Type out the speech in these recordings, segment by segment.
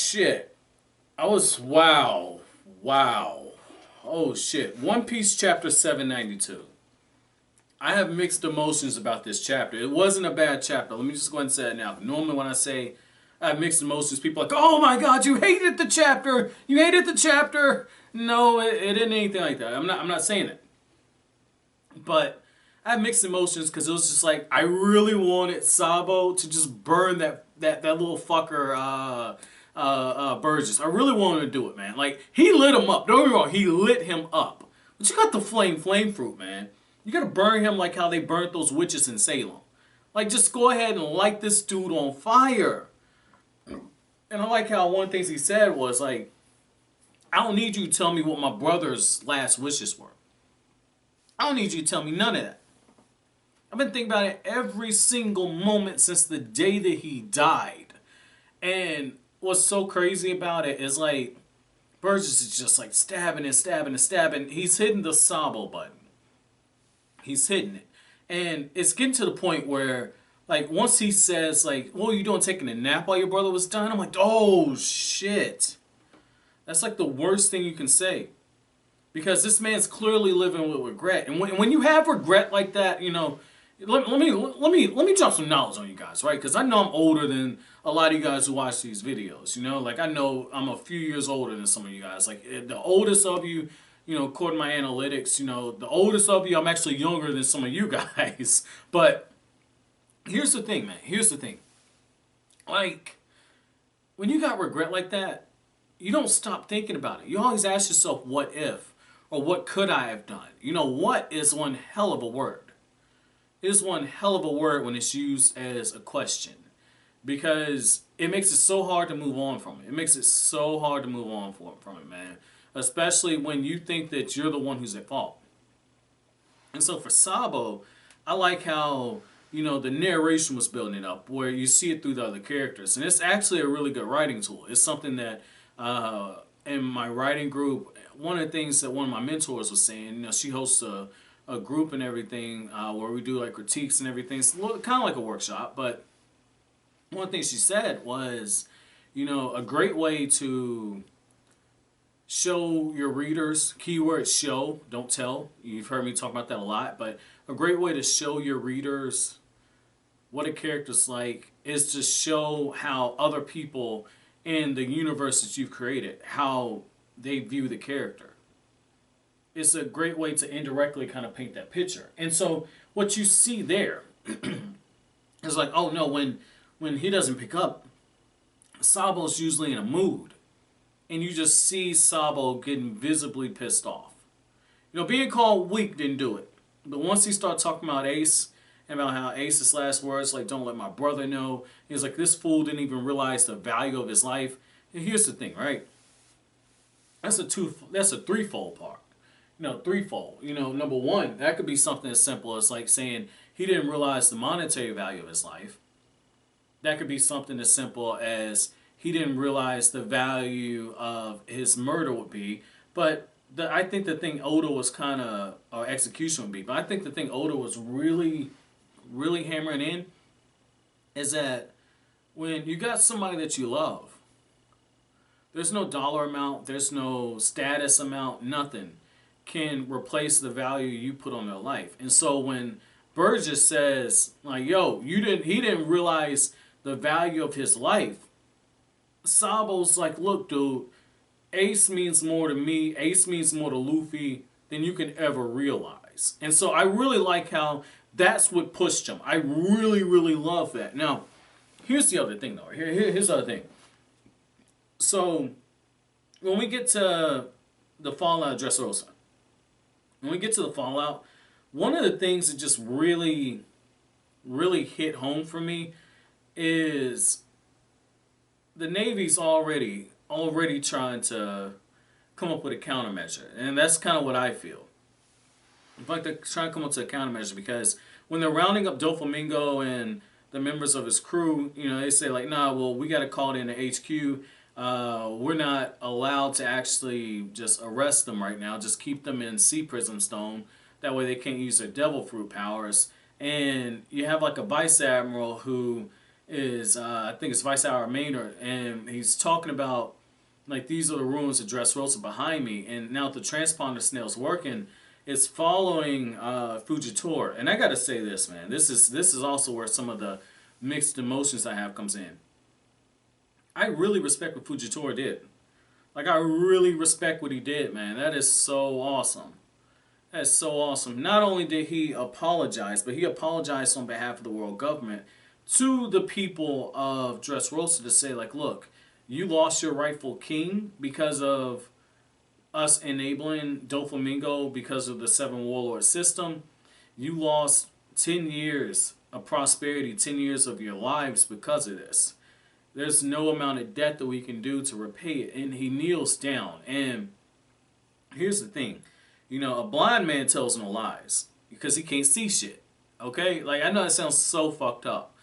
shit. Wow. Wow. Oh shit. One Piece chapter 792. I have mixed emotions about this chapter. It wasn't a bad chapter. Let me just go ahead and say it now. Normally when I say I have mixed emotions, people are like, oh my god, you hated the chapter. You hated the chapter. No, it didn't anything like that. I'm not saying it. But I have mixed emotions because it was just like I really wanted Sabo to just burn that little fucker Burgess. I really wanted to do it, man. Like he lit him up. Don't get me wrong, he lit him up. But you got the flame fruit, man. You gotta burn him like how they burnt those witches in Salem. Like just go ahead and light this dude on fire. And I like how one of the things he said was like, I don't need you to tell me what my brother's last wishes were. I don't need you to tell me none of that. I've been thinking about it every single moment since the day that he died. And what's so crazy about it is like, Burgess is just like stabbing and stabbing and stabbing. He's hitting the Sabo button. He's hitting it. And it's getting to the point where, like, once he says, like, what were you doing taking a nap while your brother was dying? I'm like, oh, shit. That's like the worst thing you can say. Because this man's clearly living with regret. And when you have regret like that, you know, let me drop some knowledge on you guys, right? Because I know I'm older than a lot of you guys who watch these videos, you know? Like, I know I'm a few years older than some of you guys. Like, the oldest of you, you know, according to my analytics, you know, the oldest of you, I'm actually younger than some of you guys. But here's the thing, man. Here's the thing. Like, when you got regret like that, you don't stop thinking about it. You always ask yourself, what if? Or what could I have done? You know, what is one hell of a word. It is one hell of a word when it's used as a question. Because it makes it so hard to move on from it. It makes it so hard to move on from it, man. Especially when you think that you're the one who's at fault. And so for Sabo, I like how, you know, the narration was building it up, where you see it through the other characters. And it's actually a really good writing tool. It's something that, in my writing group, one of the things that one of my mentors was saying, you know, she hosts a group and everything where we do like critiques and everything. It's kind of like a workshop, but one of the things she said was, you know, a great way to show your readers, keyword show, don't tell. You've heard me talk about that a lot, but a great way to show your readers what a character's like is to show how other people in the universe that you've created, how they view the character. It's a great way to indirectly kind of paint that picture. And so what you see there is like, oh no, when he doesn't pick up, Sabo's usually in a mood. And you just see Sabo getting visibly pissed off. You know, being called weak didn't do it. But once he started talking about Ace, and about how Ace's last words, like, don't let my brother know. He was like, this fool didn't even realize the value of his life. And here's the thing, right? That's a threefold part. You know, threefold. You know, number one, that could be something as simple as like saying he didn't realize the monetary value of his life. That could be something as simple as he didn't realize the value of his murder would be. But I think the thing Oda was kind of, or execution would be, but I think the thing Oda was really hammering in is that when you got somebody that you love, there's no dollar amount, there's no status amount, nothing can replace the value you put on their life. And so when Burgess says, like, yo, he didn't realize the value of his life, Sabo's like, look, dude, Ace means more to me, Ace means more to Luffy than you can ever realize. And so I really like how that's what pushed him. I really love that. Now, here's the other thing, though. Here's the other thing. So, when we get to the fallout of Dressrosa, one of the things that just really hit home for me is the Navy's already trying to come up with a countermeasure. And that's kind of what I feel. In fact, they're trying to come up with a countermeasure because when they're rounding up Doflamingo and the members of his crew, you know, they say like, nah, well, we got to call it in the HQ. We're not allowed to actually just arrest them right now. Just keep them in Sea Prism Stone. That way they can't use their devil fruit powers. And you have like a vice admiral who is I think it's Vice Admiral Maynard, and he's talking about like these are the ruins of Dressrosa behind me, and now the transponder snail's working. It's following Fujitora, and I gotta say this, man. This is also where some of the mixed emotions I have comes in. I really respect what Fujitora did. Like I really respect what he did, man. That is so awesome. That's so awesome. Not only did he apologize, but he apologized on behalf of the world government to the people of Dressrosa to say, like, look, you lost your rightful king because of us enabling Doflamingo because of the Seven Warlord system. You lost 10 years of prosperity, 10 years of your lives because of this. There's no amount of debt that we can do to repay it. And he kneels down. And here's the thing. You know, a blind man tells no lies because he can't see shit. Okay? Like, I know that sounds so fucked up.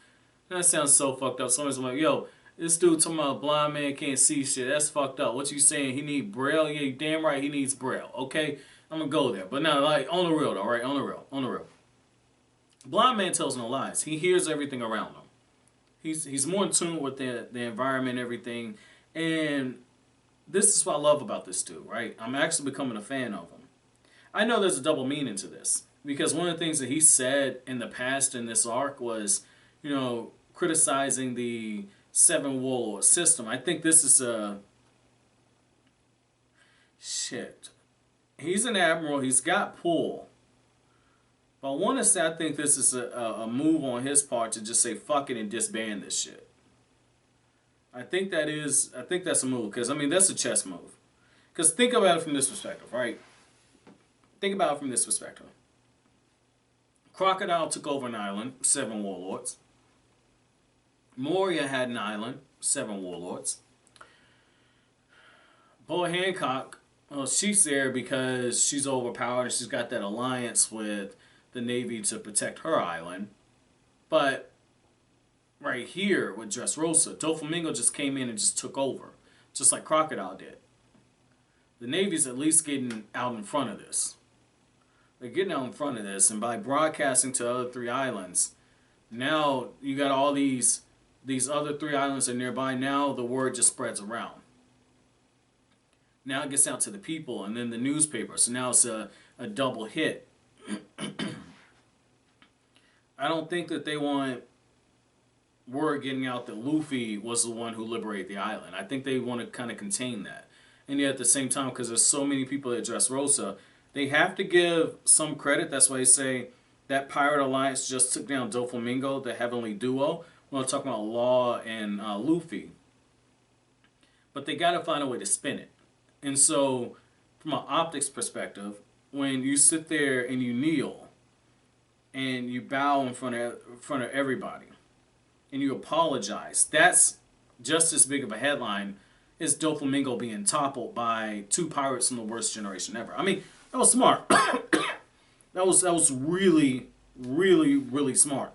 That sounds so fucked up. Someone's like, yo, this dude talking about a blind man can't see shit. That's fucked up. What you saying? He need Braille? Yeah, you damn right he needs Braille. Okay? I'm gonna go there. But now, like, on the real though, right? On the real. On the real. Blind man tells no lies. He hears everything around him. He's more in tune with the environment and everything. And this is what I love about this dude, right? I'm actually becoming a fan of him. I know there's a double meaning to this. Because one of the things that he said in the past in this arc was, you know, criticizing the Seven Warlord system. I think this is a... Shit. He's an admiral. He's got pull. But I want to say I think this is a move on his part to just say fuck it and disband this shit. I think that's a move. Because, I mean, that's a chess move. Because think about it from this perspective, right? Think about it from this perspective. Crocodile took over an island, 7 warlords. Moria had an island, 7 warlords. Boa Hancock, well, she's there because she's overpowered and she's got that alliance with the Navy to protect her island. But right here with Dressrosa, Doflamingo just came in and just took over, just like Crocodile did. The Navy's at least getting out in front of this. They're getting out in front of this, and by broadcasting to the other 3 islands, now you got all these other 3 islands are nearby. Now the word just spreads around. Now it gets out to the people, and then the newspaper. So now it's a double hit. I don't think that they want word getting out that Luffy was the one who liberated the island. I think they want to kind of contain that. And yet at the same time, because there's so many people at Dressrosa, they have to give some credit. That's why they say that Pirate Alliance just took down Doflamingo, the Heavenly Duo. We're not talking about Law and Luffy. But they got to find a way to spin it. And so, from an optics perspective, when you sit there and you kneel and you bow in front of everybody and you apologize, that's just as big of a headline as Doflamingo being toppled by 2 pirates from the worst generation ever. I mean, that was smart. that was really, really, really smart.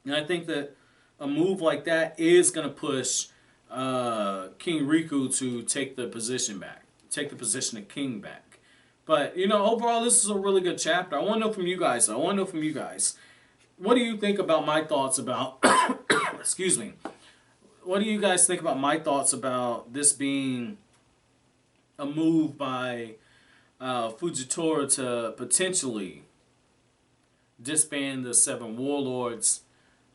And I think that a move like that is going to push King Riku to take the position back. Take the position of King back. But, you know, overall, this is a really good chapter. I want to know from you guys, though. I want to know from you guys. What do you think about my thoughts about... excuse me. What do you guys think about my thoughts about this being a move by Fujitora to potentially disband the 7 warlords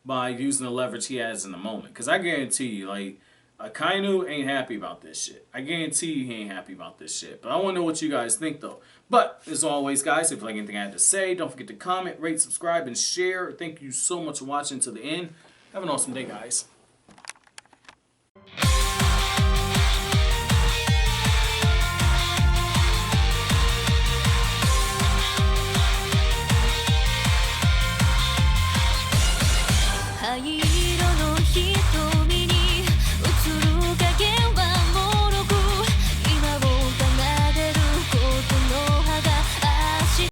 by using the leverage he has in the moment? Because I guarantee you, like, Akainu ain't happy about this shit. I guarantee you he ain't happy about this shit. But I want to know what you guys think, though. But, as always, guys, if you like anything I had to say, don't forget to comment, rate, subscribe, and share. Thank you so much for watching to the end. Have an awesome day, guys.